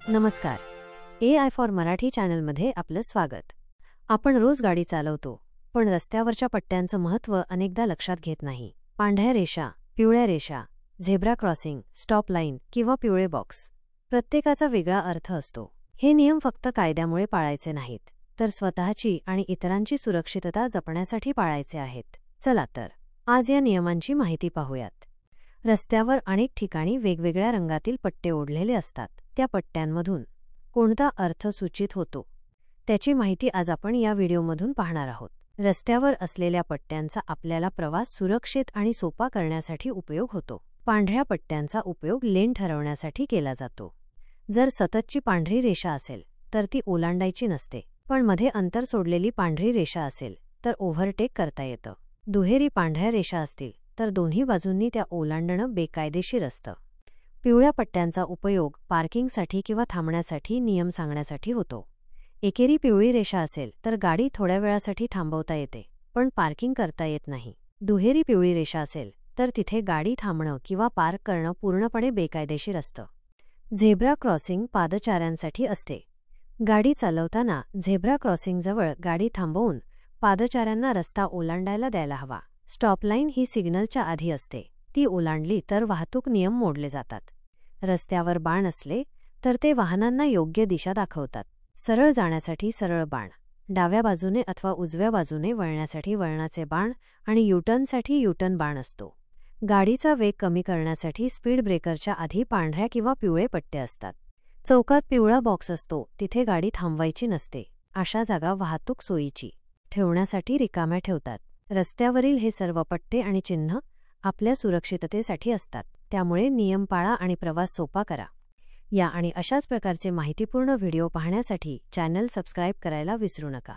नमस्कार. AI for Marathi चॅनलमध्ये आपलं स्वागत. आपण रोज गाडी चालवतो, पण रस्त्यावरच्या पट्ट्यांचं महत्त्व अनेकदा लक्षात घेत नाही. पांढऱ्या रेषा, पिवळ्या रेषा, झेब्रा क्रॉसिंग, स्टॉप लाईन किंवा पिवळे बॉक्स, प्रत्येकाचा वेगळा अर्थ असतो. हे नियम फक्त कायद्यामुळे पाळायचे नाहीत, तर स्वतःची आणि इतरांची सुरक्षितता जपण्यासाठी पाळायचे आहेत. चला तर आज या नियमांची माहिती पाहूयात. रस्त्यावर अनेक ठिकाणी वेगवेगळ्या रंगातील पट्टे ओढलेले असतात. त्या पट्ट्यांमधून कोणता अर्थ सूचित होतो त्याची माहिती आज आपण या व्हिडिओमधून पाहणार आहोत. रस्त्यावर असलेल्या पट्ट्यांचा आपल्याला प्रवास सुरक्षित आणि सोपा करण्यासाठी उपयोग होतो. पांढऱ्या पट्ट्यांचा उपयोग लेन ठरवण्यासाठी केला जातो. जर सततची पांढरी रेषा असेल तर ती ओलांडायची नसते, पण मध्ये अंतर सोडलेली पांढरी रेषा असेल तर ओव्हरटेक करता येतं. दुहेरी पांढऱ्या रेषा असतील तर दोन्ही बाजूंनी त्या ओलांडणं बेकायदेशीर असतं. पिवळ्या पट्ट्यांचा उपयोग पार्किंगसाठी किंवा थांबण्यासाठी नियम सांगण्यासाठी होतो. एकेरी पिवळी रेषा असेल तर गाडी थोड्या वेळासाठी थांबवता येते, पण पार्किंग करता येत नाही. दुहेरी पिवळी रेषा असेल तर तिथे गाडी थांबणं किंवा पार्क करणं पूर्णपणे बेकायदेशीर असतं. झेब्रा क्रॉसिंग पादचाऱ्यांसाठी असते. गाडी चालवताना झेब्रा क्रॉसिंगजवळ गाडी थांबवून पादचाऱ्यांना रस्ता ओलांडायला द्यायला हवा. स्टॉप लाईन ही सिग्नलच्या आधी असते. ती ओलांडली तर वाहतूक नियम मोडले जातात. रस्त्यावर बाण असले तर ते वाहनांना योग्य दिशा दाखवतात. सरळ जाण्यासाठी सरळ बाण, डाव्या बाजूने अथवा उजव्या बाजूने वळण्यासाठी वळणाचे बाण आणि युटर्नसाठी युटर्न बाण असतो. गाडीचा वेग कमी करण्यासाठी स्पीड ब्रेकरच्या आधी पांढऱ्या किंवा पिवळे पट्टे असतात. चौकात पिवळा बॉक्स असतो, तिथे गाडी थांबवायची नसते. अशा जागा वाहतूक सोयीची ठेवण्यासाठी रिकाम्या ठेवतात. रस्त्यावरील हे सर्व पट्टे आणि चिन्ह आपल्या सुरक्षिततेसाठी असतात. त्यामुळे नियम पाळा आणि प्रवास सोपा करा. या आणि अशाच प्रकारचे माहितीपूर्ण व्हिडिओ पाहण्यासाठी चॅनल सबस्क्राईब करायला विसरू नका.